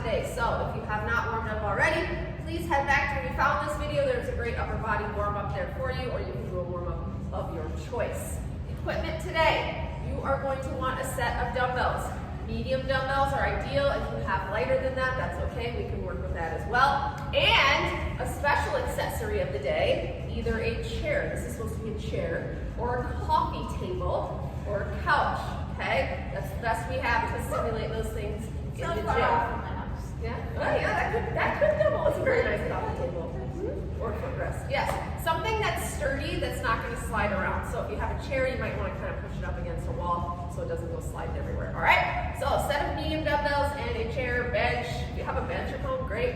today. So if you have not warmed up already, please head back to where you found this video. There's a great upper body warm up there for you, or you can do a warm up of your choice. Equipment today, you are going to want a set of dumbbells. Medium dumbbells are ideal. If you have lighter than that, that's okay. We can work with that as well. And a special accessory of the day, either a chair, this is supposed to be a chair, or a coffee table, or a couch, okay? That's the best we have to simulate those things in the gym. Yeah? Oh yeah, that could double as a very nice coffee table. Or footrest. Yes. Something that's sturdy, that's not going to slide around. So if you have a chair, you might want to kind of push it up against a wall so it doesn't go sliding everywhere. All right? So a set of medium dumbbells and a chair, bench. If you have a bench at home, great.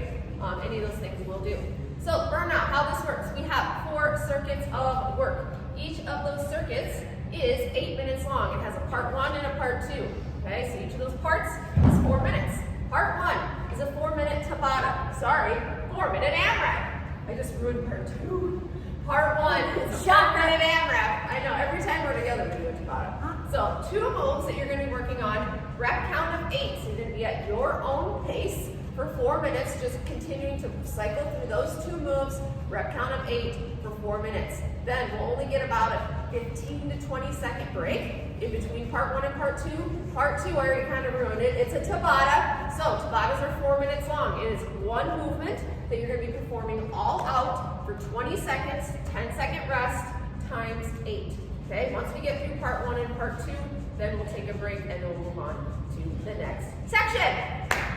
Any of those things will do. So burnout, how this works. We have 4 circuits of work. Each of those circuits is 8 minutes long. It has a part 1 and a part 2. Okay, so each of those parts is 4 minutes. Part 1 is a 4-minute Tabata. Sorry, 4-minute AMRAP. I just ruined part 2. Part 1 is a 4-minute AMRAP. I know, every time we're together we do a Tabata. So 2 moves that you're going to be working on, rep count of 8. So you're going to be at your own pace for 4 minutes, just continuing to cycle through those 2 moves, rep count of 8 for 4 minutes. Then we'll only get about a 15 to 20 second break in between part 1 and part 2. Part 2, I already kind of ruined it. It's a Tabata. So Tabatas are 4 minutes long. It is one movement that you're going to be performing all out for 20 seconds, 10-second rest, times 8. Okay, once we get through part 1 and part 2, then we'll take a break and we'll move on to the next section.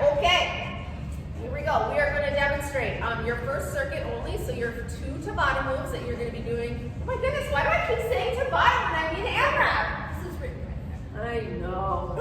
Okay, here we go. We are going to demonstrate your first circuit only, so your 2 Tabata moves that you're going to be doing. Oh my goodness, why do I keep saying Tabata when I mean AMRAP? This is written right there. I know.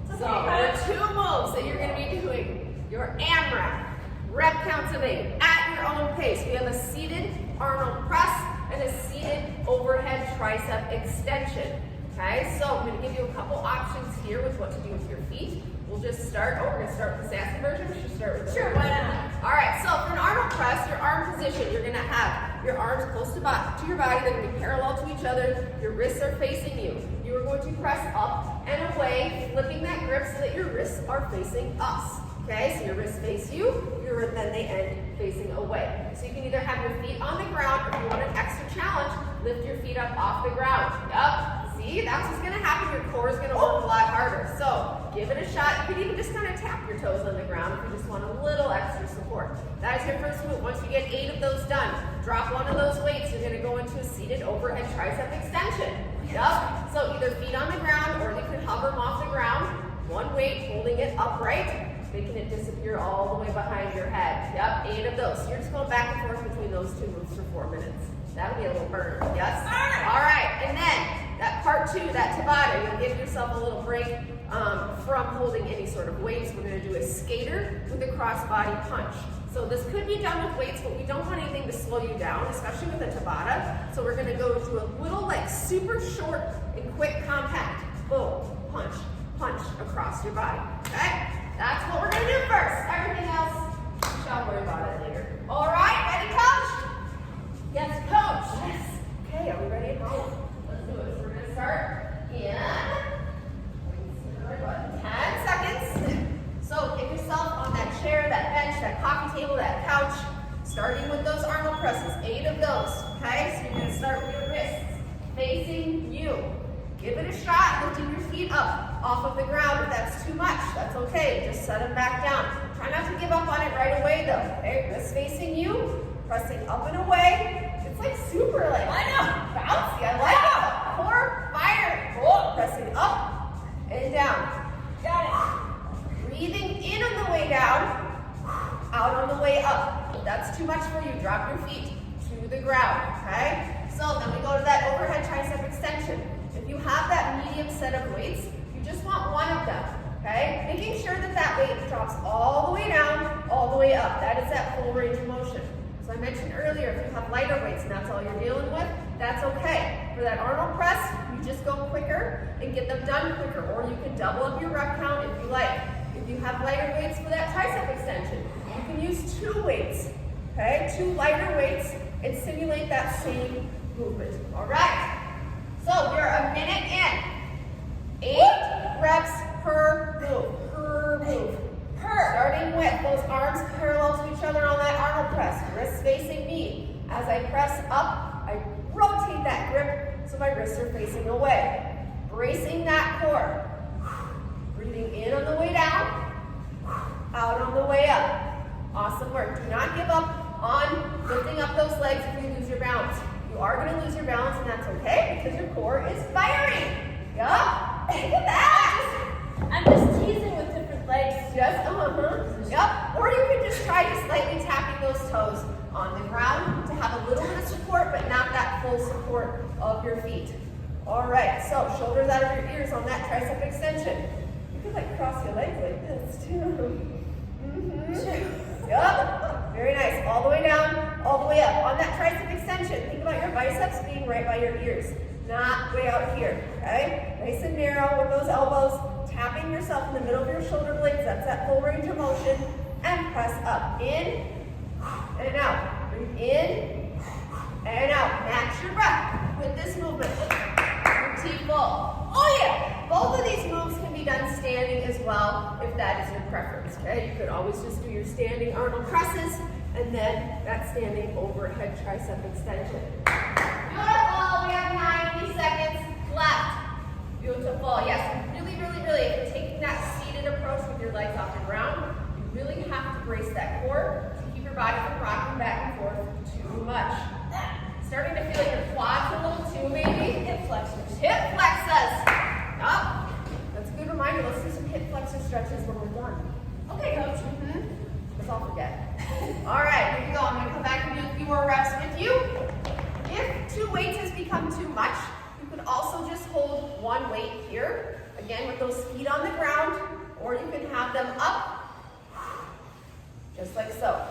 So the 2 moves that you're going to be doing, your AMRAP, rep counts of 8 at your own pace. We have a seated Arnold press and a seated overhead tricep extension. Okay, so I'm going to give you a couple options here with what to do with your feet. We'll just start. We're going to start with the Sassy version. We should start with the Sure, why not? All right, so for an Arnold press, your arm position, you're going to have your arms close to your body. They're going to be parallel to each other. Your wrists are facing you. You are going to press up and away, flipping that grip so that your wrists are facing us. Okay, so your wrists face you, then they end facing away. So you can either have your feet on the ground, or if you want an extra challenge, lift your feet up off the ground. Yup, see, that's what's going to happen. Your core is going to work a lot harder. So give it a shot. You can even just kind of tap your toes on the ground if you just want a little extra support. That is your first move. Once you get 8 of those done, drop one of those weights. You're going to go into a seated overhead tricep extension. Yup, so either feet on the ground, or you can hover them off the ground. One weight, holding it upright, making it disappear all the way behind your head. Yep, 8 of those. So you're just going back and forth between those 2 moves for 4 minutes. That'll be a little burner, yes? All right, and then that part 2, that Tabata, you'll give yourself a little break from holding any sort of weights. We're going to do a skater with a cross-body punch. So this could be done with weights, but we don't want anything to slow you down, especially with a Tabata. So we're going to go to a little, like, super short and quick compact. Boom, punch, punch across your body, okay? That's what we're going to do first. Everything else, we shall worry about it later. All right, ready, coach? Yes, coach. Yes. Okay, are we ready? Let's do it. So we're going to start in 10 seconds. So get yourself on that chair, that bench, that coffee table, that couch, starting with those Arnold presses, 8 of those. Okay, so you're going to start with your wrists facing you. Give it a shot, lifting your feet up off of the ground. If that's too much, that's okay. Just set them back down. Try not to give up on it right away though. Okay, wrist facing you, pressing up and away. It's like super like, I know, bouncy. I like it. Core fire. Oh, pressing up and down. Got it. Breathing in on the way down, out on the way up. If that's too much for you, drop your feet to the ground. Okay? So then we go to that overhead tricep extension. If you have that medium set of weights, you just want one of them, okay? Making sure that that weight drops all the way down, all the way up. That is that full range of motion. So I mentioned earlier, if you have lighter weights and that's all you're dealing with, that's okay. For that Arnold press, you just go quicker and get them done quicker, or you can double up your rep count if you like. If you have lighter weights for that tricep extension, you can use 2 weights, okay? 2 lighter weights and simulate that same movement, all right? So we're a minute in. 8 reps per move. Per move. Per Starting with those arms parallel to each other on that Arnold press, wrists facing me. As I press up, I rotate that grip so my wrists are facing away. Bracing that core. Breathing in on the way down, out on the way up. Awesome work. Do not give up on lifting up those legs if you lose your balance. You are going to lose your balance, and that's okay because your core is firing. Yup. Look at that. I'm just teasing with different legs. Just, Yep. Or you could just try just lightly tapping those toes on the ground to have a little bit of support, but not that full support of your feet. All right. So shoulders out of your ears on that tricep extension. You could like cross your legs like this too. Yep. Very nice. All the way down, all the way up. On that tricep extension, think about your biceps being right by your ears, not way out here. Okay? Nice and narrow with those elbows. Tapping yourself in the middle of your shoulder blades. That's that full range of motion. And press up. In and out. Breathe in and out. Match your breath with this movement. Routine full. Oh yeah! Both of these moves can be done standing as well if that is your preference. Okay? You could always just do your standing Arnold presses and then that standing overhead tricep extension. Beautiful. We have 90 seconds left. Beautiful. Yes, really, if you're taking that seated approach with your legs off the ground, you really have to brace that core to keep your body from rocking back and forth too much. Starting to feel like your quads a little too, maybe. Hip flexors. Hip flexors. Yup. That's a good reminder. Let's do some hip flexor stretches when we're done. Okay, coach. Let's all forget. All right, here we go. I'm going to come back and do a few more reps with you. If 2 weights has become too much, you could also just hold 1 weight here. Again, with those feet on the ground, or you can have them up, just like so.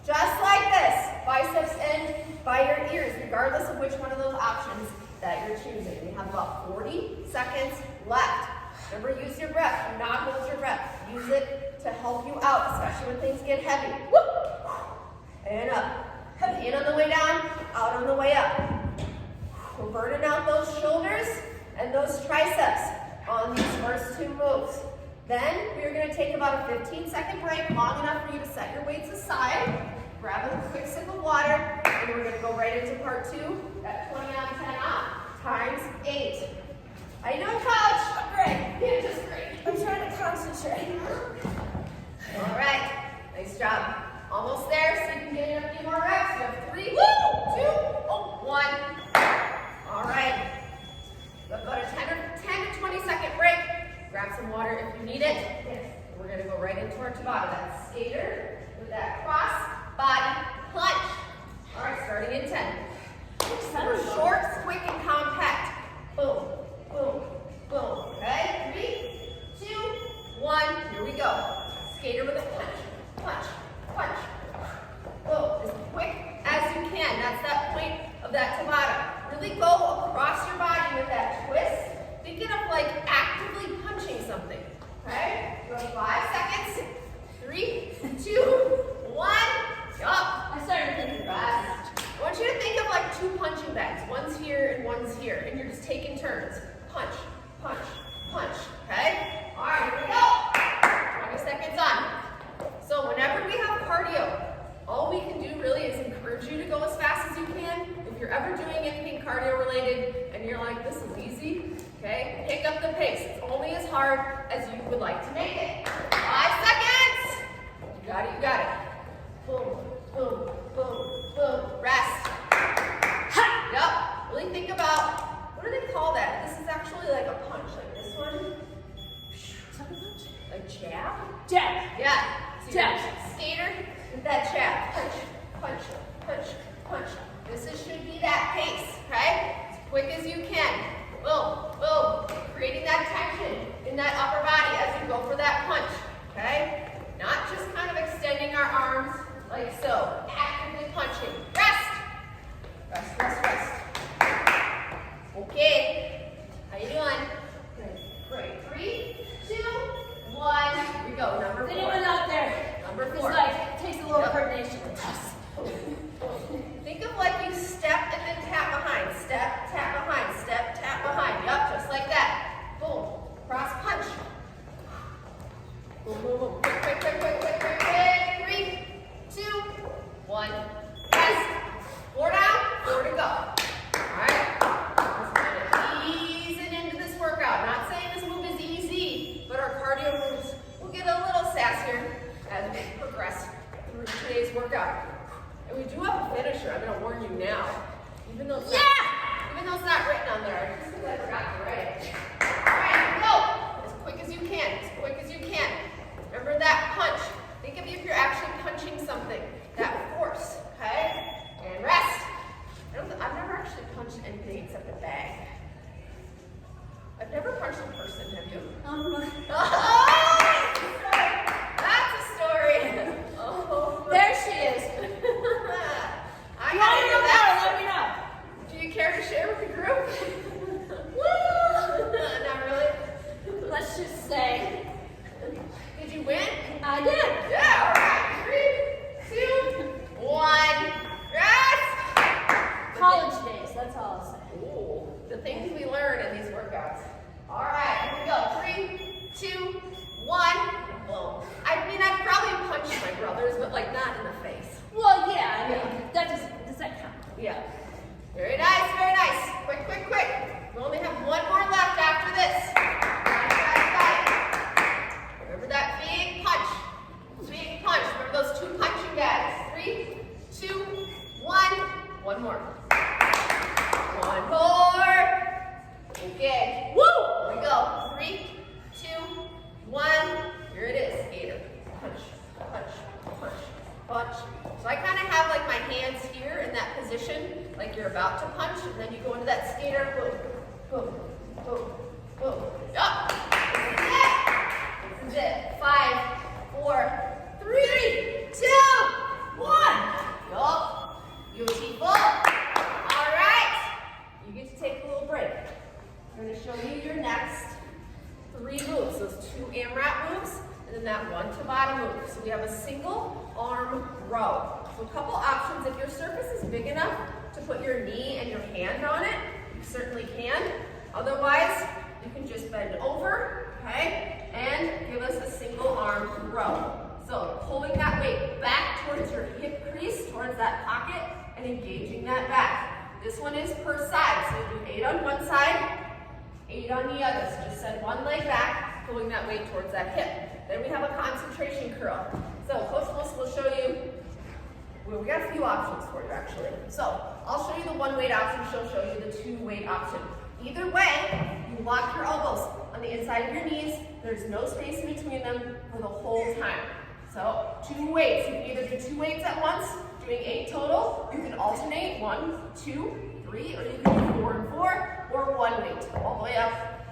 Just like this, biceps in by your ears, regardless of which one of those options that you're choosing. We have about 40 seconds left. Remember, use your breath. Do not hold your breath. Use it to help you out, especially when things get heavy. And up. In on the way down, out on the way up. We're burning out those shoulders and those triceps on these first 2 moves. Then we're going to take about a 15-second break, long enough for you to set your weights aside, grab a quick sip of water, and we're going to go right into part 2 at 20 on 10 off, times 8. How you doing, Coach? I'm great. Yeah, just great. I'm trying to concentrate. All right, nice job. Almost there, so you can get in a few more reps. You have 3, 2, 1. All right. About a 10 to 20 second break. Grab some water if you need it. We're going to go right into our Tabata. That skater with that cross body punch. All right, starting in 10. We're short, quick, and compact. Boom, boom, boom. Okay, 3, 2, 1. Here we go. Skater with a punch, punch, punch. Boom. As quick as you can. That's that point of that Tabata. Really go across your body with that twist. Thinking of like actively punching something. Okay? You have 5 seconds. 3, 2, 1. Up. I started thinking Rest. I want you to think of like 2 punching bags. One's here and one's here. And you're just taking turns. Punch, punch, punch. Okay? All right, here we go. 20 seconds on. So whenever we have cardio, all we can do really is encourage you to go as fast as you can. If you're ever doing anything cardio related and you're like, this is easy, okay, pick up the pace. It's only as hard as you would like to make it. 5 seconds. You got it, you got it. Boom, boom, boom, boom. Rest. Yep. Really think about, what do they call that? This is actually like a punch, like this one. Sucker punch? Like jab? Jab. Yeah. So Jab. Skater with that jab. Punch, punch, punch, punch. This should be that pace, okay? As quick as you can. Boom, boom. Creating that tension in that upper body as you go for that punch, okay? Not just kind of extending our arms like so. Actively punching. Rest. Rest, rest, rest. Okay. How you doing? Good. Great. 3, 2, 1. Here we go. Number 4. Anyone out there? Number 4. It's like, it takes a little coordination with us. Think of like you step and then tap behind. Step, tap behind. Step, tap behind. Yup, just like that. Boom. Cross punch. Boom, boom, boom. Quick, quick, quick, quick. today's workout. And we do have a finisher, I'm gonna warn you now. Even though it's not written on there, just because I forgot to write it. All right, go. As quick as you can, as quick as you can. Remember that punch. Think of if you're actually punching something. That force, okay? And rest. I've never actually punched anything except a bag. I've never punched a person, have you? Oh, that's a story. Oh, there she is. I You gotta want to hear know that. about her? Let me know. Do you care to share with the group? Woo! Not really. Let's just say Did you win? I did. Yeah, all right. 3, 2, 1. Rest! College days, that's all I'll say. Ooh, the things we learn in these workouts. All right, here we go. 3, 2, 1. Boom. I mean, I've probably punched my brothers, but like not in the face. Well, yeah, I mean, that does that count? Yeah. Very nice, very nice. Quick, quick, quick. We only have one more left after this. Remember that big punch. Big punch. Remember those 2 punching bags. 3, 2, 1. One more. One more. Okay. Woo! Here we go. 3, 2, 1. Here it is. Skater. Punch, punch, punch, punch. So I kind of have like my hands here in that position, like you're about to punch, and then you go into that skater. Boom, boom, boom, boom. Yup. This is it. 5, 4, 3, 2, 1. Yup. Beautiful. All right. You get to take a little break. I'm going to show you your next 3 moves. Those 2 AMRAP moves, and then that 1 Tabata move. So we have a single arm row. So a couple options. If your surface is big enough to put your knee and your hand on it, you certainly can. Otherwise, you can just bend over, okay, and give us a single arm row. So pulling that weight back towards your hip crease, towards that pocket, and engaging that back. This one is per side, so you do 8 on one side, 8 on the other. So just send one leg back, pulling that weight towards that hip. Then we have a concentration curl. So Coach Melissa will show you, well, we got a few options for you actually. So I'll show you the 1 weight option, she'll show you the 2 weight option. Either way, you lock your elbows on the inside of your knees. There's no space in between them for the whole time. So 2 weights, you can either do 2 weights at once, doing 8 total. You can alternate 1, 2, 3, or you can do 4 and 4, or 1 weight, all the way up,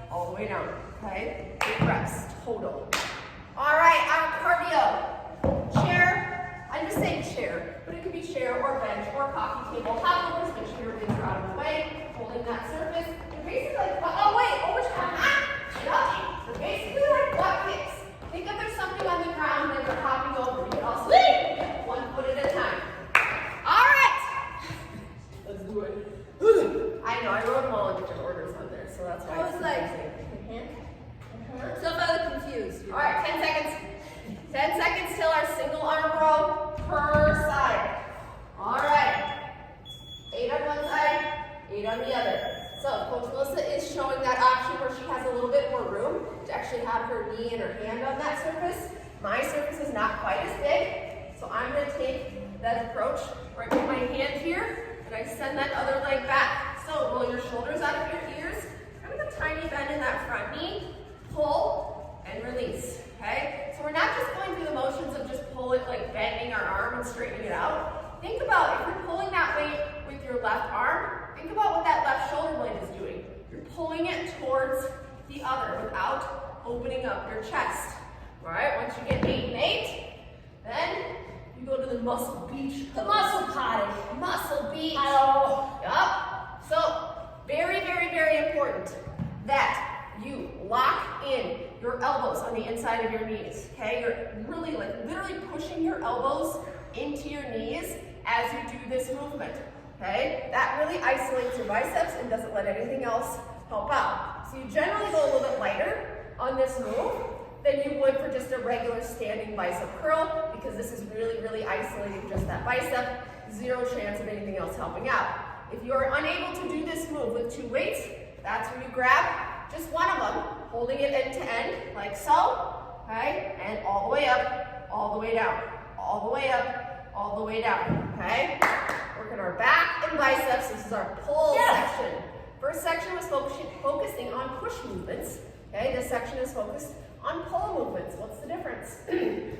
all the way down, okay? 8 reps total. All right, cardio. Chair, I'm just saying chair, but it could be chair or bench or coffee table. Hop overs, make sure your legs are out of the way, holding that surface. You're basically like, which one? Yup. So basically like butt kicks. Think if there's something on the ground that you're hopping over. You can also do 1 foot at a time. All right. Let's do it. I know, I wrote them all in different orders on there, so that's why I was like, so if I look confused. All right, 10 seconds. 10 seconds till our single arm row per side. All right. 8 on one side, 8 on the other. So Coach Melissa is showing that option where she has a little bit more room to actually have her knee and her hand on that surface. My surface is not quite as big, so I'm going to take that approach where I put my hand here and I send that other leg back. So roll your shoulders out of your ears, kind of a tiny bend in that front knee, pull and release, okay? So we're not just going through the motions of just pulling, like bending our arm and straightening it out. Think about if you're pulling that weight with your left arm, think about what that left shoulder blade is doing. You're pulling it towards the other without opening up your chest. All right, once you get 8 and 8, then you go to the muscle beach. The muscle potty. Muscle beach. Oh. Yup. So very, very, very important that you lock in your elbows on the inside of your knees. Okay, you're really like literally pushing your elbows into your knees as you do this movement. Okay, that really isolates your biceps and doesn't let anything else help out. So you generally go a little bit lighter on this move than you would for just a regular standing bicep curl, because this is really, really isolating just that bicep. 0 chance of anything else helping out. If you are unable to do this move with 2 weights, that's where you grab just one of them, holding it end to end, like so, okay? And all the way up, all the way down, all the way up, all the way down, okay? Working our back and biceps. This is our pull section. First section was focusing on push movements, okay? This section is focused on pull movements. What's the difference?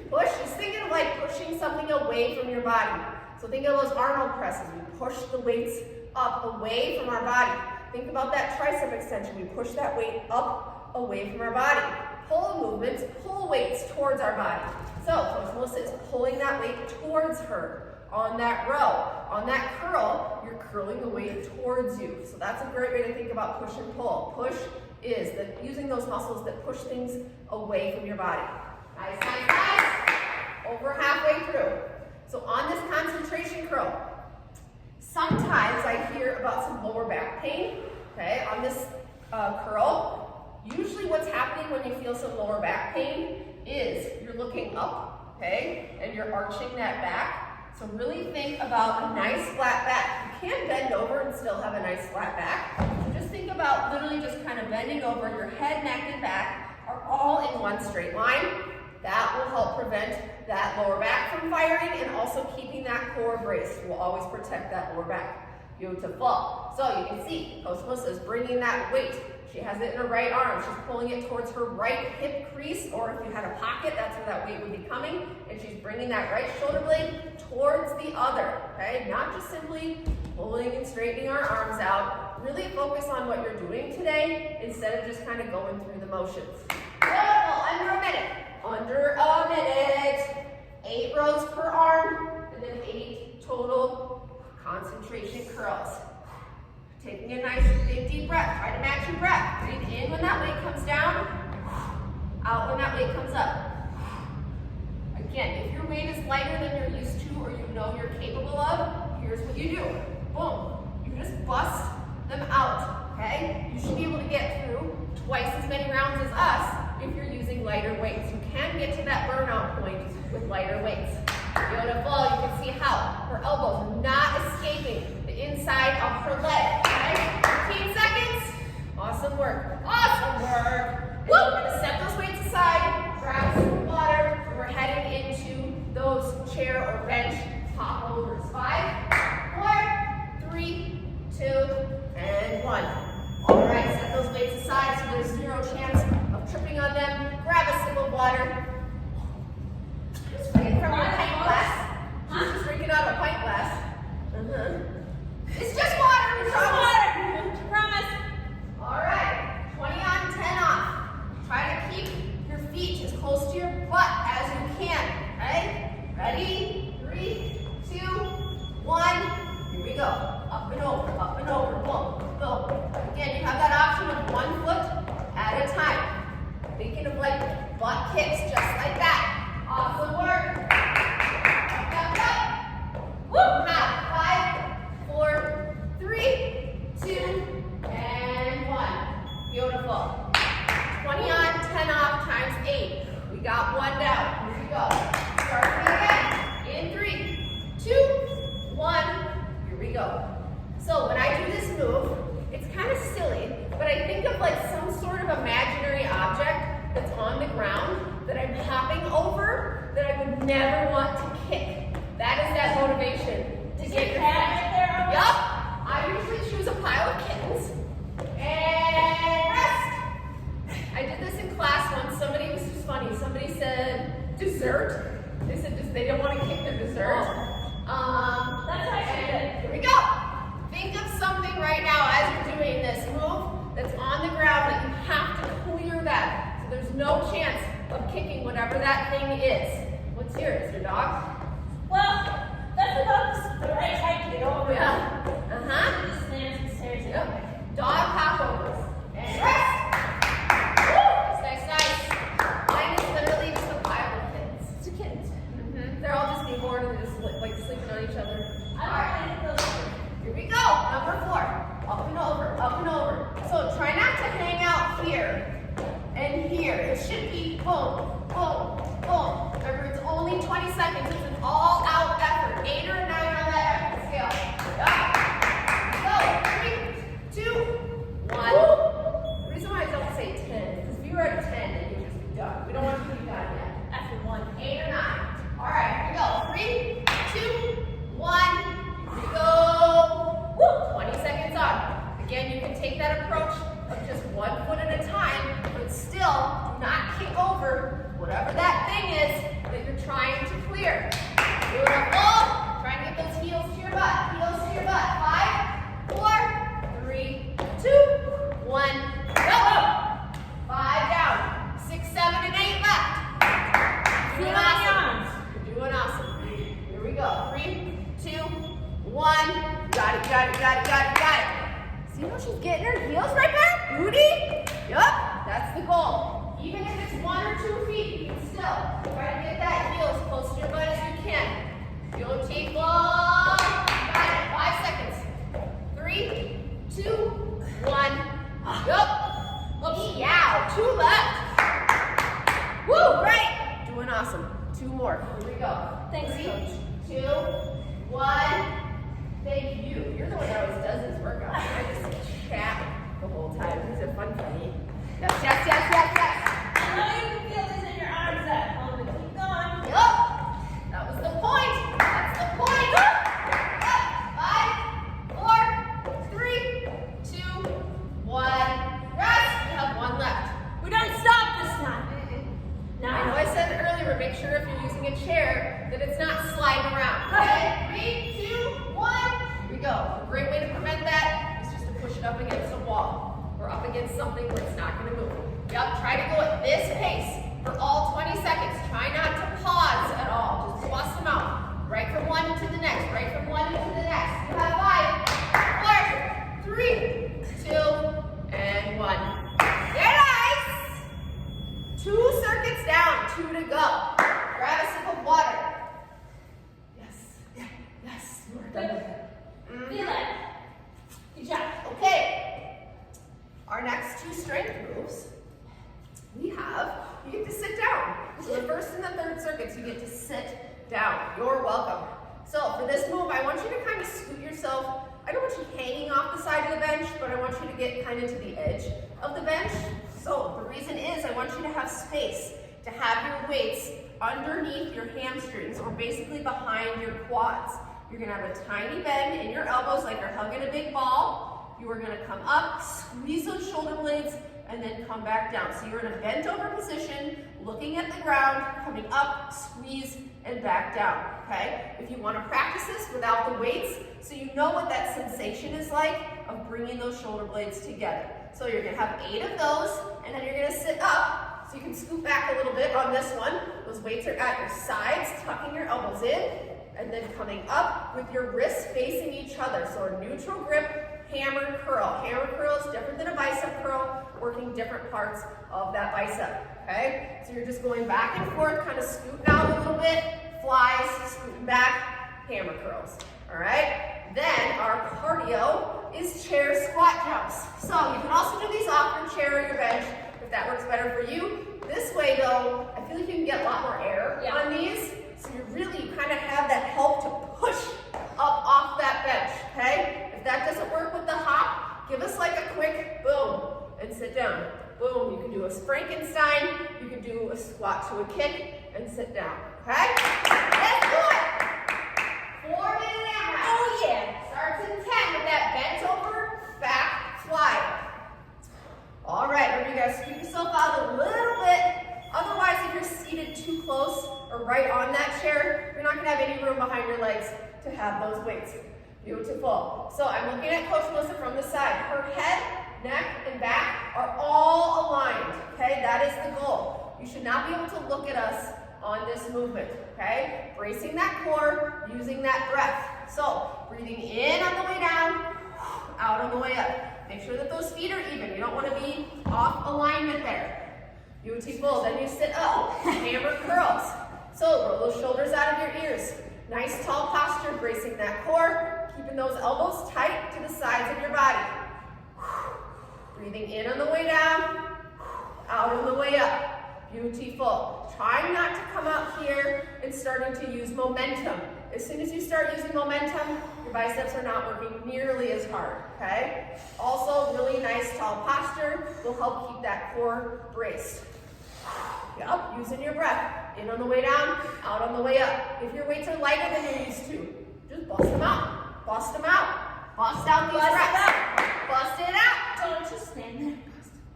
Push is thinking of like pushing something away from your body. So think of those Arnold presses. We push the weights up away from our body. Think about that tricep extension. We push that weight up away from our body. Pull movements, pull weights towards our body. So Coach Melissa is pulling that weight towards her on that row. On that curl, you're curling the weight towards you. So that's a great way to think about push and pull. Push is using those muscles that push things away from your body. Nice, nice, nice. Over halfway through. So on this concentration curl, sometimes I hear about some lower back pain, okay, on this curl. Usually what's happening when you feel some lower back pain is you're looking up, okay, and you're arching that back. So really think about a nice flat back. You can bend over and still have a nice flat back. So just think about literally just kind of bending over. Your head, neck, and back are all in one straight line. That will help prevent that lower back from firing and also keeping that core braced. Will always protect that lower back. Beautiful. So you can see Coach Melissa is bringing that weight. She has it in her right arm. She's pulling it towards her right hip crease, or if you had a pocket, that's where that weight would be coming. And she's bringing that right shoulder blade towards the other, okay? Not just simply pulling and straightening our arms out. Really focus on what you're doing today instead of just kind of going through the motions. Beautiful. Under a minute. Under a minute. 8 rows per arm, and then 8 total concentration curls. Taking a nice big deep breath. Try to match your breath. Breathe in when that weight comes down. Out when that weight comes up. Again, if your weight is lighter than you're used to or you know you're capable of, here's what you do. Boom. You just bust them out, okay? You should be able to get through twice as many rounds as us if you're using lighter weights. You can get to that burnout point with lighter weights. Beautiful. You can see how her elbows are not escaping the inside of her leg. Okay? 15 seconds. Awesome work. Awesome work. And we're going to set those weights aside, grab some water. We're heading into those chair or bench hop overs. 5, 4, 3, 2, and 1. All right, set those weights aside so there's 0 chance of tripping on them. Grab a sip of water. Just drink from your pint glass. Just drinking out of a pint glass. It's just water. It's just water. Promise. All right. 20 on, 10 off. Try to keep your feet as close to your butt as you can. Okay? Ready? 3, 2, 1. Here we go. Up and over. Up and over. Boom. Boom. Again, you have that option of 1 foot at a time. Thinking of like butt kicks, just like that. Awesome work. Woo! Now, 5, 4, 3, 2, and 1. Beautiful. 20 on, 10 off, times 8. We got 1 down. Here we go. Starting again. In 3, 2, 1. Here we go. So when I do this move, it's kind of silly, but I think of like some sort of imaginary object that's on the ground that I'm hopping over that I would never want to kick. That is that motivation to get your feet. Yup. I usually choose a pile of kittens and rest. I did this in class once. Somebody, it was just funny. Somebody said dessert. They said they didn't want to kick their dessert. That's how I did it. Here we go. Think of something right now as you're doing this move that's on the ground that you have to clear that. So there's no chance of kicking whatever that thing is. What's yours, your dog? Well, that's about the right height to get over. Yeah. Just lands and stares at me. Dog hopovers. And rest. Woo! Nice, nice. Mine is literally just a pile of kittens. It's a kittens. They're all just newborn and they're just like sleeping on each other. Here we go. Number 4. Up and over, up and over. So try not to hang out here and here. It should be boom, boom, boom. Remember, it's only 20 seconds. It's go. 3, 2, 1. Got it, got it, got it, got it, got it. See how she's getting her heels right back? Booty? Yup, that's the goal. Even if it's 1 or 2 feet, you can still try to get that heel as close to your butt as you can. Don't take long. Got it, 5 seconds. 3, 2, 1. Yup. Yeah, 2 left. Woo, great. Doing awesome. 2 more. Here we go. Thanks, 3, Coach. 2, 1. Thank you. You're the one that always does these workouts. I just chat the whole time. These are fun for me. Yes, yes, yes, yes, yes. I know you can feel this in your arms at home, but keep going. Yup. That was the point. That's the point. Yup. 5, 4, 3, 2, 1. Rest. We have 1 left. We don't stop this time. I know I said earlier, make sure if you're using a chair that it's not sliding around. Okay? 3, 2, 1. Here we go. A great way to prevent that is just to push it up against a wall or up against something where it's not going to move. Yep, try to go at this pace for all 20 seconds. Try not to pause at all. Just bust them out. Right from one to the next. Right from one to the next. You have 5, 4, 3, 2, and 1. Very nice. 2 circuits down. 2 to go. Grab a sip of water. Yes. Yes. You are done with it. Feel it. Good job. Okay. Our next 2 strength moves, we have, you get to sit down. So the first and the third circuits, you get to sit down. You're welcome. So for this move, I want you to kind of scoot yourself. I don't want you hanging off the side of the bench, but I want you to get kind of to the edge of the bench. So the reason is I want you to have space to have your weights underneath your hamstrings or basically behind your quads. You're gonna have a tiny bend in your elbows like you're hugging a big ball. You are gonna come up, squeeze those shoulder blades, and then come back down. So you're in a bent over position, looking at the ground, coming up, squeeze, and back down, okay? If you wanna practice this without the weights, so you know what that sensation is like of bringing those shoulder blades together. So you're gonna have 8 of those, and then you're gonna sit up, so you can scoot back a little bit on this one. Those weights are at your sides, tucking your elbows in, and then coming up with your wrists facing each other. So a neutral grip, hammer curl. Hammer curl is different than a bicep curl, working different parts of that bicep, okay? So you're just going back and forth, kind of scooting out a little bit, flies, scooting back, hammer curls, all right? Then our cardio is chair squat jumps. So you can also do these off your chair or your bench if that works better for you. This way though, I feel like you can get a lot more air on these. So you kind of have that help to push up off that bench, okay? If that doesn't work with the hop, give us like a quick boom and sit down. Boom, you can do a Frankenstein, you can do a squat to a kick and sit down, okay? Let's do it. 4-minute AMRAP. Oh yeah. Starts in 10 with that bent over, back, fly. All right, remember you gotta scoot yourself out a little bit. Otherwise, if you're seated too close or right on that chair, you're not gonna have any room behind your legs to have those weights. Beautiful. So I'm looking at Coach Melissa from the side. Her head, neck, and back are all aligned, okay? That is the goal. You should not be able to look at us on this movement, okay? Bracing that core, using that breath. So breathing in on the way down, out on the way up. Make sure that those feet are even. You don't want to be off alignment there. Beautiful. Then you sit up, hammer curls. So roll those shoulders out of your ears. Nice tall posture, bracing that core, keeping those elbows tight to the sides of your body. Breathing in on the way down, out on the way up. Beautiful. Trying not to come out here and starting to use momentum. As soon as you start using momentum, your biceps are not working nearly as hard, okay? Also, really nice tall posture will help keep that core braced. Yup, using your breath. In on the way down, out on the way up. If your weights are lighter than you're used to, just bust them out. Bust them out. Bust out these reps. Bust it out. Don't just stand there.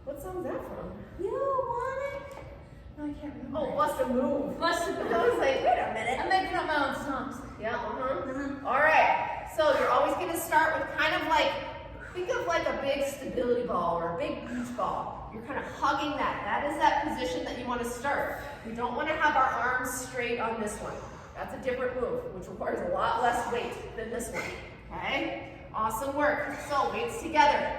What song's that from? You want it? No, I can't remember. Oh, Bust a Move. Bust a Move. I was like, wait a minute. I'm making up my own songs. Yeah, All right, so you're always gonna start with kind of like, think of like a big stability ball or a big beach ball. You're kind of hugging that. That is that position that you want to start. We don't want to have our arms straight on this one. That's a different move, which requires a lot less weight than this one, okay? Awesome work. So weights together.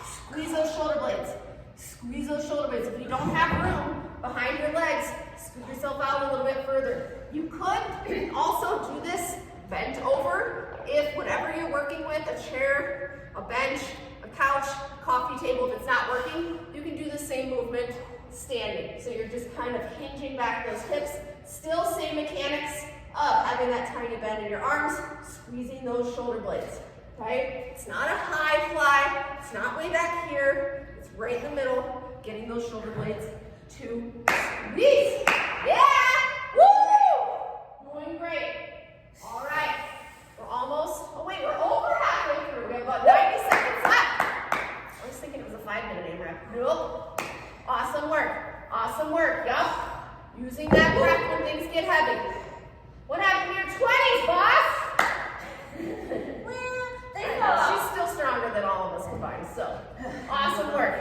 Squeeze those shoulder blades. Squeeze those shoulder blades. If you don't have room behind your legs, scoot yourself out a little bit further. You could also do this bent over if whatever you're working with, a chair, a bench, a couch, coffee table, if it's not working, you can do the same movement standing. So you're just kind of hinging back those hips. Still same mechanics of having that tiny bend in your arms, squeezing those shoulder blades, okay? It's not a high fly, it's not way back here, it's right in the middle, getting those shoulder blades to squeeze. Yeah! Woo! Doing great. All right, we're almost, oh wait, we're over halfway through. We have about 90 seconds left. I was thinking it was a 5-minute AMRAP. Nope. Awesome work. Awesome work. Yup. Using that breath when things get heavy. What happened to your 20s, boss? Well, they She's still stronger than all of us combined, so awesome work.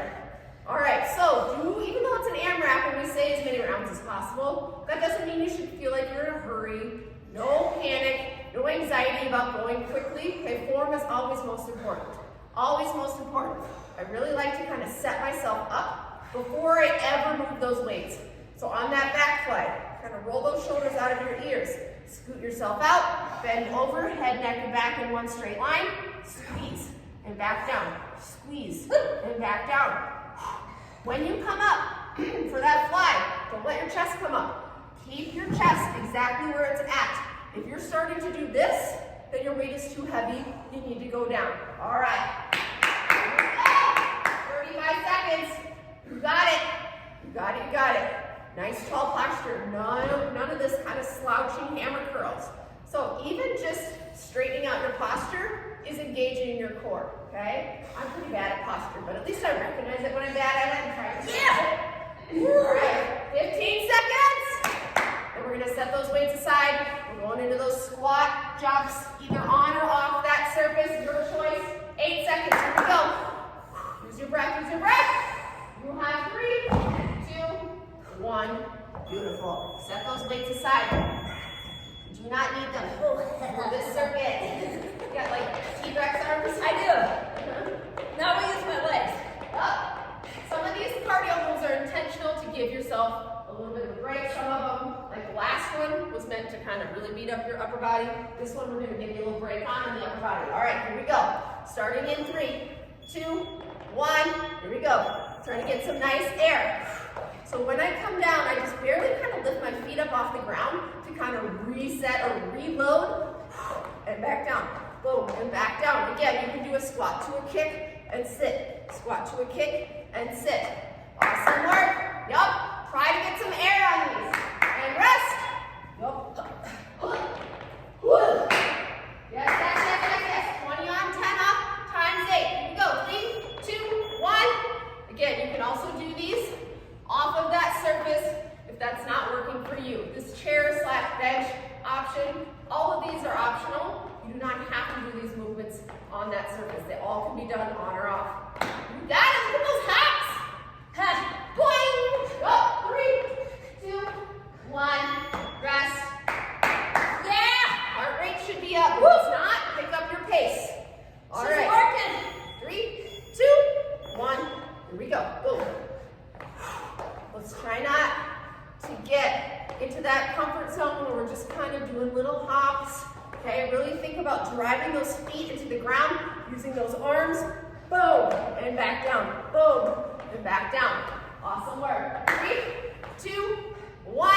All right, so even though it's an AMRAP and we say as many rounds as possible, that doesn't mean you should feel like you're in a hurry. No panic, no anxiety about going quickly. Okay, form is always most important. Always most important. I really like to kind of set myself up before I ever move those weights. So on that back fly, kind of roll those shoulders out of your ears. Scoot yourself out, bend over, head, neck, and back in one straight line. Squeeze and back down. Squeeze and back down. When you come up for that fly, don't let your chest come up. Keep your chest exactly where it's at. If you're starting to do this, then your weight is too heavy. You need to go down. All right. 35 seconds. You got it. You got it. You got it. Nice tall posture. None of this kind of slouching hammer curls. So even just straightening out your posture is engaging your core. Okay? I'm pretty bad at posture, but at least I recognize it when I'm bad at it and try to fix it. All right. 15 seconds. And we're gonna set those weights aside. We're going into those squat jumps, either on or off that surface, your choice. 8 seconds, here we go. Use your breath, use your breath. You have 3, 2, 1. Beautiful. Set those weights aside. You do not need them for this circuit. You got like T-Rex arms? I do. Now we use my legs. Some of these cardio moves are intentional to give yourself a little bit of a break. Some of them, like the last one, was meant to kind of really beat up your upper body. This one we're going to give you a little break on in the upper body. All right, here we go. Starting in 3, 2, 1. Here we go. Trying to get some nice air. So when I come down, I just barely kind of lift my feet up off the ground to kind of reset or reload and back down. Boom, and back down. Again, you can do a squat to a kick and sit. Squat to a kick and sit. Awesome work. Yup. Try to get some air on these. And rest. Yup. Yes, yes, yes, yes, yes. 20 on, 10 off, times 8. Here we go. 3, 2, 1. Again, you can also do these off of that surface if that's not working for you. This chair/bench option, all of these are optional. You do not have to do these movements on that surface. They all can be done on or off. You got it. Look at those hops. Boing. Up. 3, 2, 1. Rest. Yeah. Heart rate should be up. If it's not, pick up your pace. All right. She's working. 3, 2, 1. Here we go. Boom. Let's try not to get into that comfort zone where we're just kind of doing little hops. Okay, really think about driving those feet into the ground, using those arms. Boom, and back down. Boom, and back down. Awesome work. 3, 2, 1.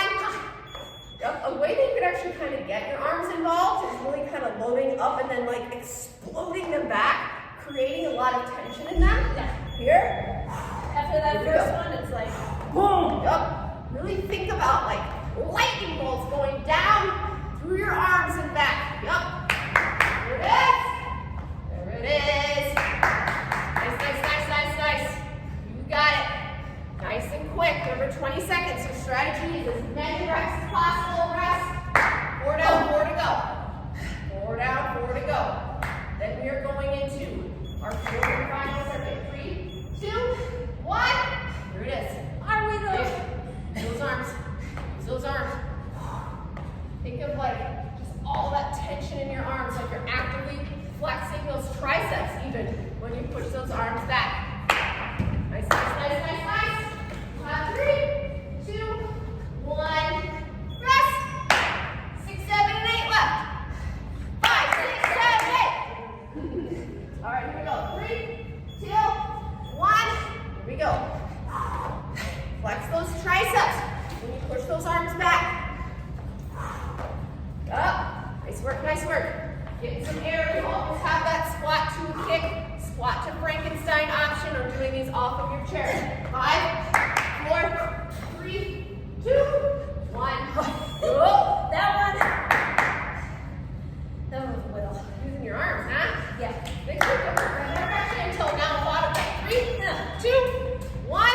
A way that you could actually kind of get your arms involved is really kind of loading up and then like exploding them back, creating a lot of tension in them. Here. After that first one, it's like, boom. Yup. Really think about like lightning bolts going down through your arms and back. Yup. There it is. There it is. Nice, nice, nice, nice, nice. You got it. Nice and quick. Remember, 20 seconds. Your strategy is as many reps as possible. Rest. 4 down, 4 to go. 4 down, 4 to go. Then we are going into our fourth and final circuit. 3, 2, 1. Here it is. are we those? Use those arms. Use those arms. Take when you push those arms back. Nice, nice, nice, nice, nice. You have 3, 2, 1. Rest. 6, 7, and 8 left. 5, 6, 7, 8. All right, here we go. 3, 2, 1. Here we go. Flex those triceps when you push those arms back. Up. Nice work, nice work. Get some air. You always have that squat to kick, squat to Frankenstein option, or doing these off of your chair. 5, 4, 3, 2, 1. Oh, That one was little. using your arms, huh? Yeah. Big circle. Right direction until now bottom back. 3, 2, 1.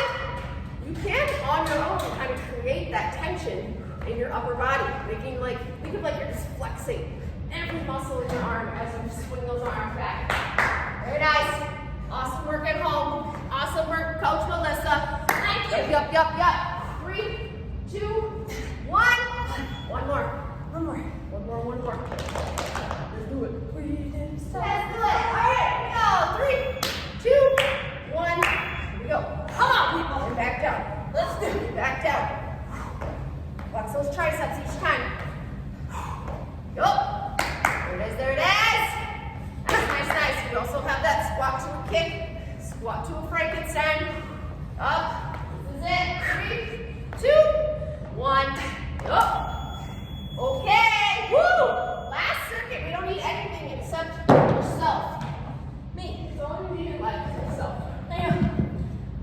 You can on your own kind of create that tension in your upper body, making like, think of like you're just flexing every muscle in your arm as you swing those arms back. Very nice. Awesome work at home. Awesome work, Coach Melissa. Thank you. Yup. 3, 2, 1. One more. One more. Let's do it. Let's do it. All right, here we go. 3, 2, 1. Here we go. Come on, people. And back down. Let's do it. Back down. Flex those triceps each time. Go. There it is. Nice. We also have that squat to a kick, squat to a Frankenstein. Up. This is it. 3, 2, 1. Go. Okay. Woo. Last circuit. We don't need anything except yourself. Me. So all you need in life is yourself. There.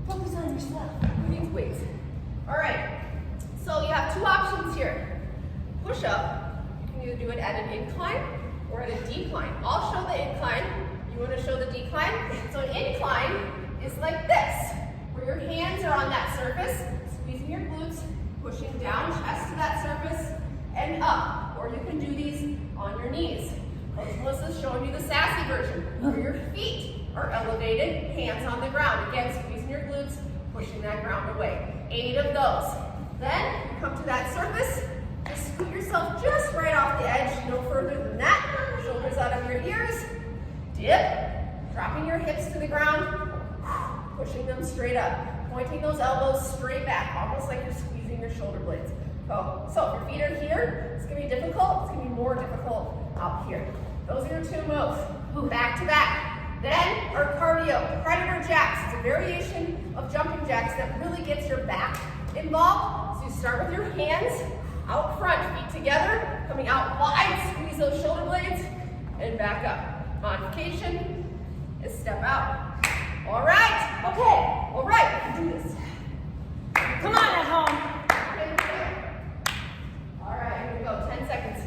Focus on yourself. Who needs weights? All right. So you have 2 options here. Push up. You can either do it at an incline or at a decline. I'll show the incline. You want to show the decline? So an incline is like this, where your hands are on that surface, squeezing your glutes, pushing down chest to that surface, and up. Or you can do these on your knees. Coach Melissa's showing you the sassy version, where your feet are elevated, hands on the ground. Again, squeezing your glutes, pushing that ground away. 8 of those. Then you come to that surface, just scoot yourself just right off the edge, no further than that. Shoulders out of your ears. Dip, dropping your hips to the ground, pushing them straight up, pointing those elbows straight back, almost like you're squeezing your shoulder blades. Go. So if your feet are here, it's going to be difficult. It's going to be more difficult up here. Those are your 2 moves. Back to back. Then our cardio, predator jacks. It's a variation of jumping jacks that really gets your back involved. So you start with your hands out front, feet together, coming out wide, squeeze those shoulder blades, and back up. Modification is step out. All right. Okay. All right. We can do this. Come on at home. All right. Here we go. 10 seconds.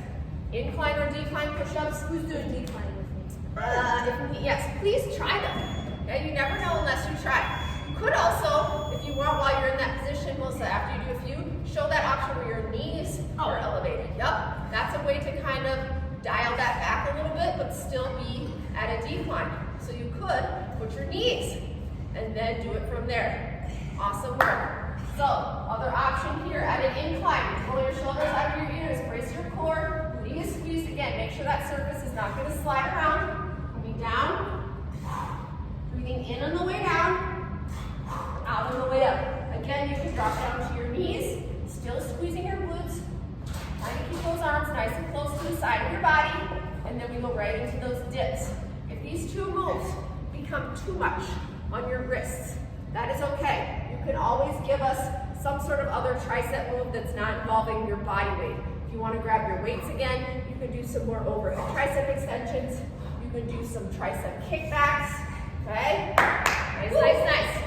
Incline or decline push-ups. Who's doing decline with me? Yes, please try them. Okay, you never know unless you try. You could also, if you want, while you're in that position, Melissa, after you do a few, show that option where your knees are elevated. Yep, that's a way to kind of dial that back a little bit, but still be at a decline. So you could put your knees and then do it from there. Awesome work. So, other option here at an incline. Pull your shoulders out of your ears, brace your core, knees squeezed again. Make sure that surface is not going to slide around. Coming down, breathing in on the way down, out on the way up. Again, you can drop down to your knees, still squeezing your glutes. Trying to keep those arms nice and close to the side of your body, and then we go right into those dips. If these 2 moves become too much on your wrists, that is okay. You can always give us some sort of other tricep move that's not involving your body weight. If you want to grab your weights again, you can do some more overhead tricep extensions. You can do some tricep kickbacks. Okay? Nice.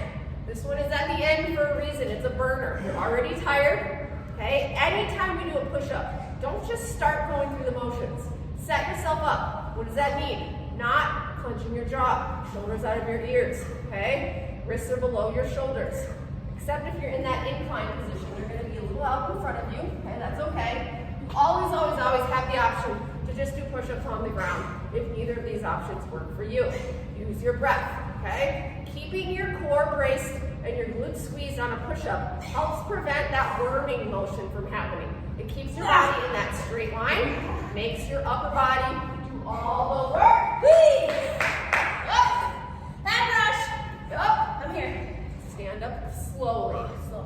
This one is at the end for a reason. It's a burner. You're already tired. Okay? Anytime we do a push-up, don't just start going through the motions. Set yourself up. What does that mean? Not clenching your jaw, shoulders out of your ears. Okay? Wrists are below your shoulders. Except if you're in that incline position, you're going to be a little out in front of you. Okay? That's okay. You always have the option to just do push-ups on the ground if neither of these options work for you. Use your breath. Okay? Keeping your core braced and your glutes squeezed on a push-up helps prevent that worming motion from happening. It keeps your body in that straight line, makes your upper body do all the work. That slowly. Slow.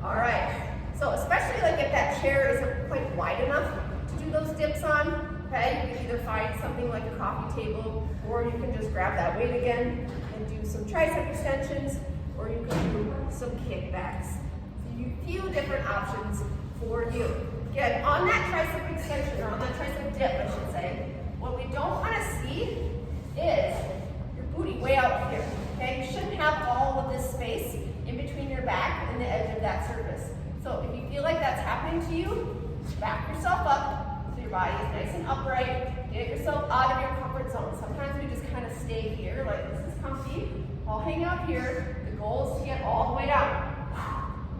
All right. So especially like if that chair isn't quite wide enough to do those dips on, okay, you can either find something like a coffee table, or you can just grab that weight again and do some tricep extensions, or you can do some kickbacks. So a few different options for you. Again, on that tricep extension, or on that tricep dip, I should say, what we don't want to see is your booty way out here, okay? You shouldn't have all of this space in between your back and the edge of that surface. So if you feel like that's happening to you, back yourself up so your body is nice and upright. Get yourself out of your comfort zone. Sometimes we just kind of stay here, like this is comfy. I'll hang out here. The goal is to get all the way down.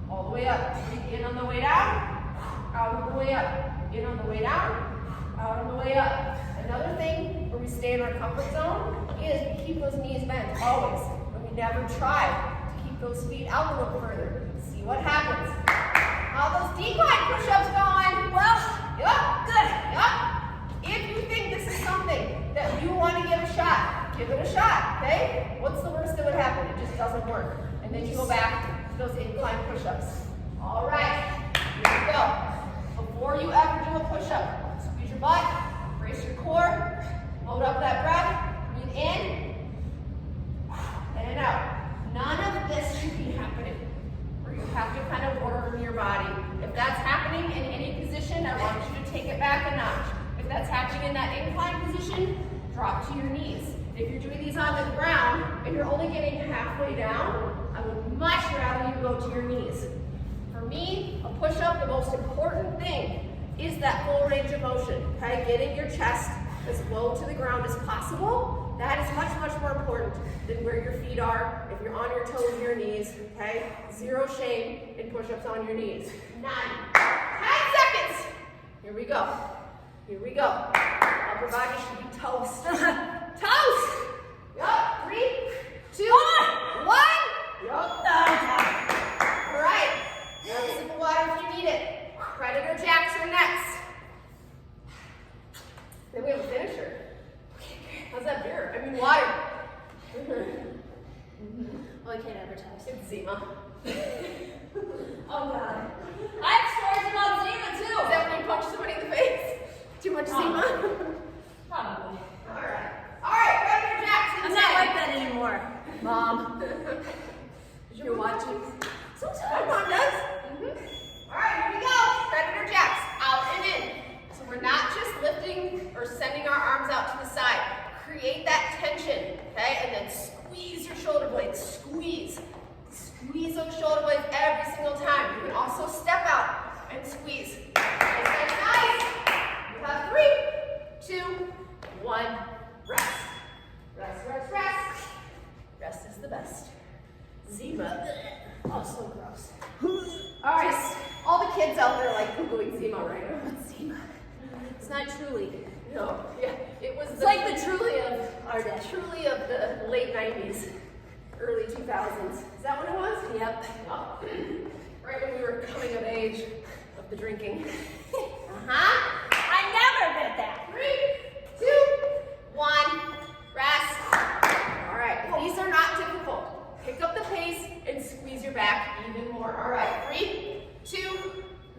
All the way up. Breathe in on the way down, out on the way up. In on the way down, out on the way up. Another thing where we stay in our comfort zone is we keep those knees bent, always. And we never try to keep those feet out a little further. See what happens. How those decline push-ups going? Well, yep, good, yep. If you think this is something that you want to give a shot, give it a shot, okay? What's the worst that would happen? It just doesn't work. And then you go back to those incline push-ups. All right, here we go. Before you ever do a push-up, squeeze your butt, brace your core, hold up that breath, breathe in, and out. None of this should be happening, where you have to kind of work your body. If that's happening in any position, I want you to take it back a notch. If that's happening in that incline position, drop to your knees. If you're doing these on the ground and you're only getting halfway down, I would much rather you go to your knees. For me, a push-up, the most important thing is that full range of motion, okay? Getting your chest as low to the ground as possible. That is much, much more important than where your feet are, if you're on your toes and your knees, okay? Zero shame in push-ups on your knees. 9, 10 seconds. Here we go. Here we go. Upper body should be toast. Toast! Yup. 3, 2, 1. Yup. All right. Grab a sip of water if you need it. Predator jacks are next. Then we have a finisher. How's that beer? I mean water. Well, I can't advertise. It's Zima. Oh God. I have stories about Zima too. Is that when you punch somebody in the face? Too much Zima? Probably. Alright, Predator jacks. I'm not like that anymore, Mom. You're watching. Sometimes. My mom does. Alright, here we go. Predator jacks. Out and in. So we're not just lifting or sending our arms out to the side. Create that tension, okay? And then squeeze your shoulder blades. Squeeze. Squeeze those shoulder blades every single time. You can also step out and squeeze. Nice, nice, nice. You have 3, 2, 1. Rest. Rest, rest, rest. Rest is the best. Zima. Oh, so gross. All right, all the kids out there like Googling Zima right now. What's Zima? It's not Truly. No, yeah, it was It's like the Truly of our day. Truly of the late 90s, early 2000s. Is that what it was? Yep. Oh. Right when we were coming of age of the drinking. I never did that. 3, 2, 1, rest. All right, these are not difficult. Pick up the pace and squeeze your back even more. All right, 3, 2,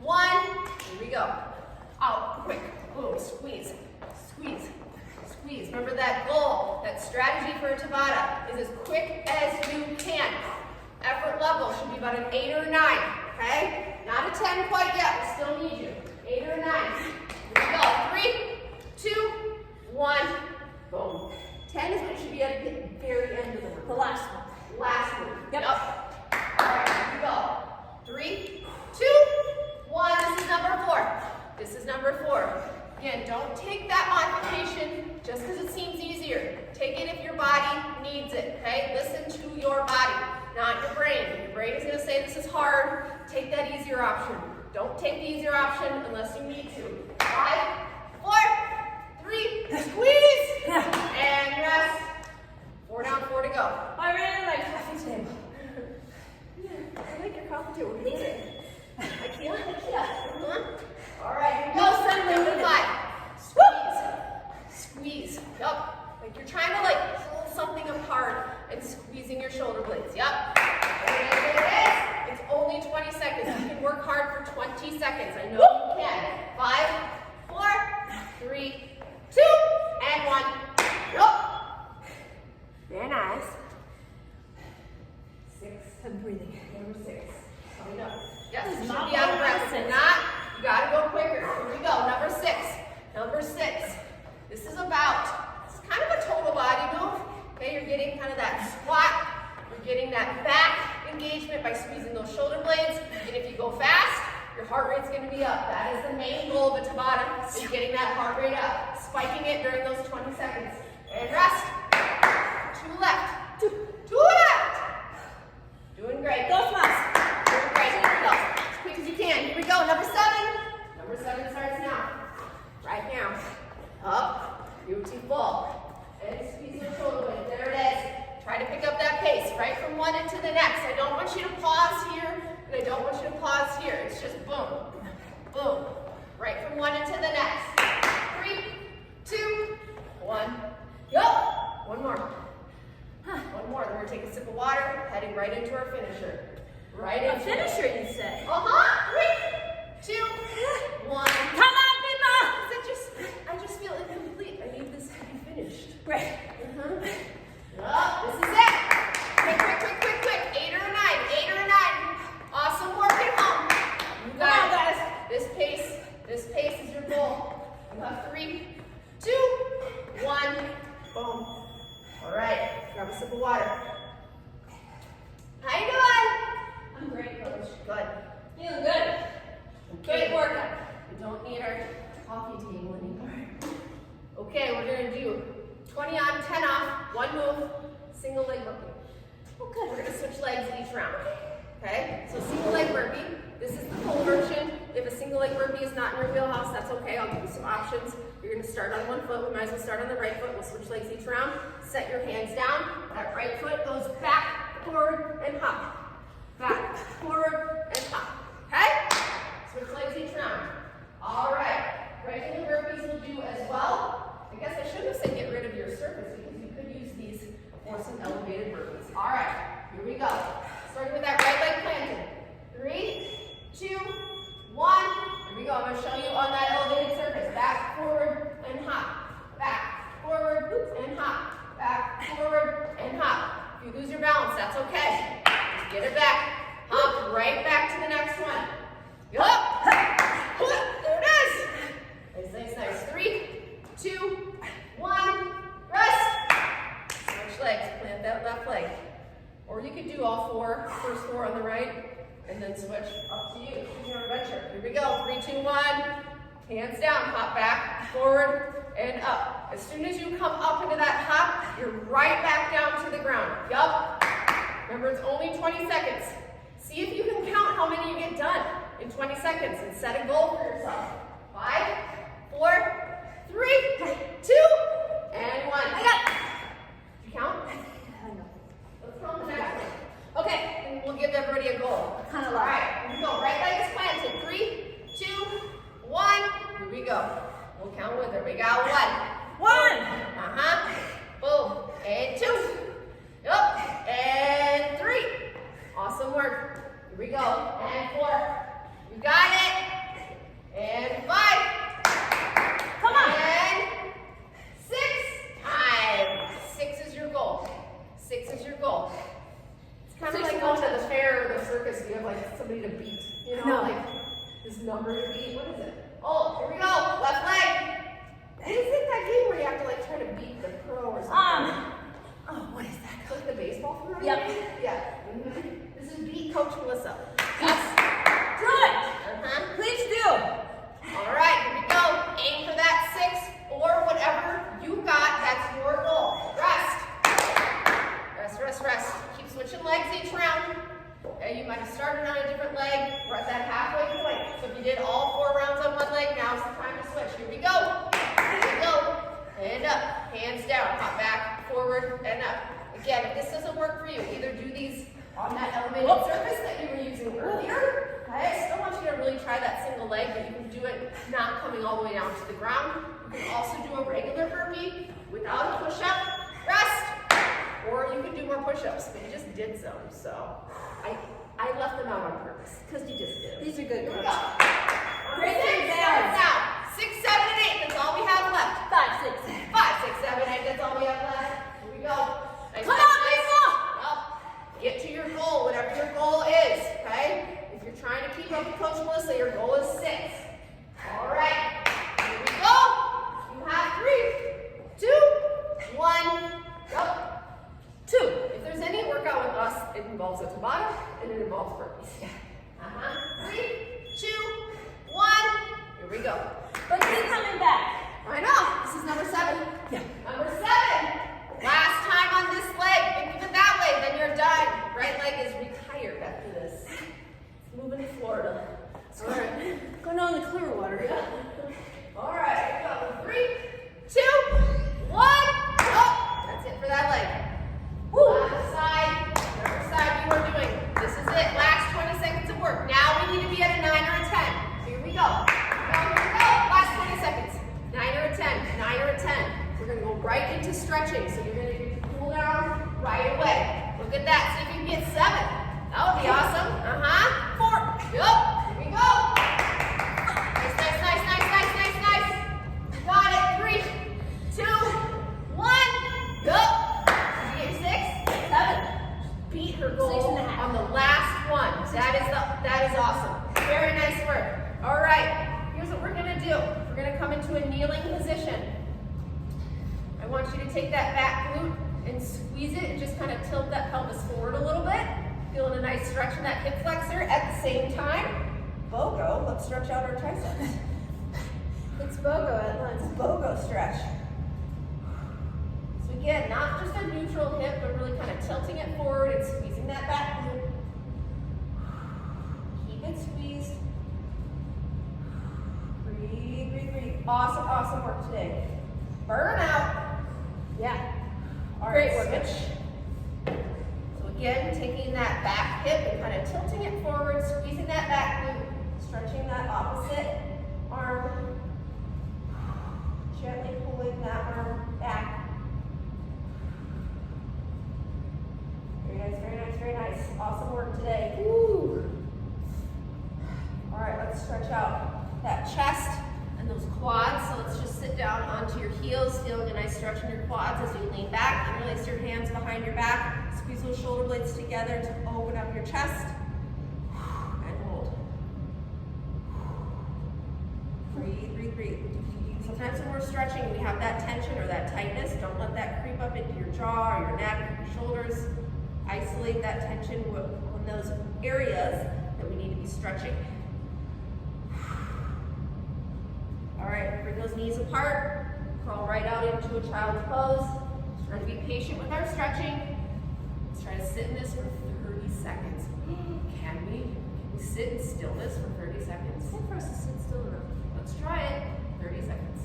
1. Here we go. Out, quick, boom, squeeze, squeeze, squeeze. Remember that goal, that strategy for a Tabata is as quick as you can. Effort level should be about an 8 or 9, okay? Not a 10 quite yet, we still need you. 8 or 9. Here we go. 3, 2, 1, boom. 10 is what should be at the very end of the work. The last one. Last move. Yep. All right, here we go. 3, 2, 1. This is number 4. This is number 4. Again, don't take that modification just because it seems easier. Take it if your body needs it, okay? Listen to your body, not your brain. If your brain is going to say this is hard, take that easier option. Don't take the easier option unless you need to. 5, 4, 3, squeeze, and rest. 4 down, 4 to go. I ran in my coffee table. Yeah, I like your coffee too. What is it? IKEA? All right, here we go. Number 5. Squeeze. Squeeze. Yup. Like you're trying to like pull something apart and squeezing your shoulder blades. Yep. There it is. It's only 20 seconds. You can work hard for 20 seconds. I know you can. 5, 4, 3, 2, and 1. Yup. Very nice. 6. I'm breathing. Number 6. Coming up. Yes, you should Not be out of breath. If six. you're not, you gotta go quicker. Here we go. Number 6. Number 6. This is about, it's kind of a total body move. Okay, you're getting kind of that squat. You're getting that back engagement by squeezing those shoulder blades. And if you go fast, your heart rate's going to be up. That is the main goal of a Tabata, is getting that heart rate up. Spiking it during those 20 seconds. And rest. 2 left. 2 left. Doing great. Go fast. Doing great. Here we go. As quick as you can. Here we go. Number 7. Number 7 starts now. Right now. Up. Beautiful. And squeeze the shoulder blade. There it is. Try to pick up that pace right from one into the next. I don't want you to pause here, and I don't want you to pause here. It's just boom, boom. Right from one into the next. 3, 2, 1. Go. One more. One more. Then we're going to take a sip of water, heading right into our finisher. Right A into finisher, you say? 3, 2, 1. Come on, people! I just feel incomplete. I need this to be finished. Right. Oh, this is it. Quick. 8 or a 9. 8 or a 9. Awesome work at home. You Come on, got it. guys. This pace is your goal. You have 3, 2, 1. Boom. All right. Grab a sip of water. How you doing? I'm great, Coach. Good. Feeling good. Great workout. We don't need our coffee table anymore. Okay, we're gonna do 20 on, 10 off, 1 move, single leg burpee. Oh, We're good. gonna switch legs each round. Okay, so single leg burpee. This is the full version. If a single leg burpee is not in your wheelhouse, that's okay. I'll give you some options. You're gonna start on one foot. We might as well start on the right foot. We'll switch legs each round. Set your hands down. That right foot goes back, forward, and hop. Back, forward, and hop. Okay? Switch legs each round. All right. Regular burpees will do as well. I guess I shouldn't have said get rid of your surface because you could use these for some elevated burpees. All right. Here we go. Starting with that right leg planted. 3, 2, 1. Here we go. I'm going to show you on that elevated surface. Back, forward, and hop. Back, forward, and hop. Back, forward, and hop. If you lose your balance, that's okay. Just get it back. Hop right back to the next one. Yup. There it is. Nice. 3, 2, 1. Rest. Switch legs. Plant that left leg. Or you could do all 4, first 4 on the right, and then switch. Up to you. Choose your adventure. Here we go. 3, 2, 1. Hands down. Hop back, forward, and up. As soon as you come up into that hop, you're right back down to the ground. Yup. Remember, it's only 20 seconds. See if you can count how many you get done in 20 seconds and set a goal for yourself. 5, 4, 3, 2, and 1. I got it. Did you count? I know. Let's count the next one. Okay. And we'll give everybody a goal. Kind of All loud. right, here we go. Right leg is planted. 3, 2, 1. Here we go. We'll count with her. We got 1. Boom. And 2. Yup. And 3. Awesome work. Here we go. And 4. You got it. And 5. Come on. And 6. Time. 6 is your goal. 6 is your goal. It's kind of 6 like going to the fair or the circus. You have like somebody to beat. You know, No. like this number to beat. What is it? Oh, here we go. Left leg. Is it that game where you have to like try to beat the pro or something? Oh, what is that? It's like the baseball throw? Yep. Yeah. This is beat Coach Melissa. Yes. Good. Please do. All right, here we go. Aim for that 6 or whatever you got. That's your goal. Rest. Rest. Keep switching legs each round. Okay, you might have started on a different leg. We're at that halfway point. So if you did all 4 rounds on one leg, now's the time to switch. Here we go. And up. Hands down. Hop back, forward, and up. Again, if this doesn't work for you, either do these on that elevated surface that you were using earlier. Okay, I still want you to really try that single leg, but you can do it not coming all the way down to the ground. You can also do a regular burpee without a push-up. Rest. or you could do more push-ups, but you just did some, so I left them out on purpose, because you just did them. These are good. Here we go. Great thing, Now, 6, 7, and 8, that's all we have left. 5, 6, 7. 5, 6, 7, 8, that's all we have left. Here we go. Nice, Come nice, on, nice. people! Up. Get to your goal, whatever your goal is, okay? If you're trying to keep up with Coach Melissa, your goal is 6. All right, here we go. You have 3, 2, 1, go. 2. If there's any workout with us, it involves a Tabata and it involves burpees. 3, 2, 1. Here we go. But keep coming back. I know. This is number 7. Yeah. Number 7. Last time on this leg. If you do it that way, then you're done. Right leg is retired after this. It's moving to Florida. All right. Going on the clear water. Yeah. All right. Here we go. 3, 2, 1. Oh, that's it for that leg. Woo. Last side. Whatever side you are doing. This is it. Last 20 seconds of work. Now we need to be at a 9 or a 10. Here we go. Here we go. Last 20 seconds. 9 or a 10. 9 or a 10. We're going to go right into stretching. So you're going to cool down right away. Look at that. See if you can get 7. That would be awesome. 4. Yep. Here we go. Nice, nice, nice, nice, nice, nice, nice. You got it. 3, 2, 1. Go. Did you get your 6? 7. Beat her goal 6.5. on the last one. That is awesome. Very nice work. All right. Here's what we're gonna do. We're gonna come into a kneeling position. I want you to take that back glute and squeeze it and just kind of tilt that pelvis forward a little bit. Feeling a nice stretch in that hip flexor. At the same time, BOGO. Let's stretch out our triceps. It's BOGO at lunch. BOGO stretch. So again, not just a neutral hip, but really kind of tilting it forward and squeezing that back glute. Keep it squeezed. Breathe, breathe, breathe. Awesome, awesome work today. Burnout. Yeah. All Great right, work. switch. So again, taking that back hip and kind of tilting it forward, squeezing that back glute, stretching that opposite arm. Gently pulling that arm back. Very nice, very nice, very nice. Awesome work today. Woo. All right, let's stretch out that chest and those quads. So let's just sit down onto your heels, feeling a nice stretch in your quads as you lean back. Interlace your hands behind your back. Squeeze those shoulder blades together to open up your chest. And hold. Breathe, breathe, breathe. Sometimes when we're stretching, we have that tension or that tightness. Don't let that creep up into your jaw or your neck or your shoulders. Isolate that tension on those areas that we need to be stretching. All right, bring those knees apart. Crawl right out into a child's pose. Just try to be patient with our stretching. Let's try to sit in this for 30 seconds. Can we sit in stillness for 30 seconds? It's for us to sit still enough. Let's try it. 30 seconds.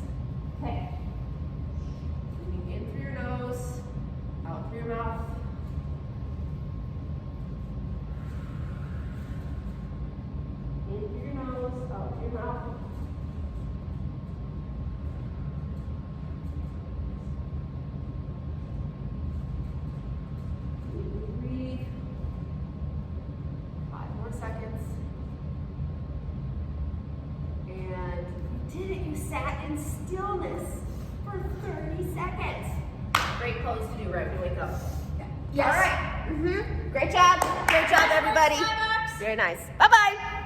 Okay. Breathing in through your nose, out through your mouth. In through your nose, out through your mouth. Breathe. 5 more seconds. And you did it. You sat in stillness for 30 seconds. Great pose to do right when you wake up. Yes. All right. Great job. Great job, everybody. Very nice. Bye-bye.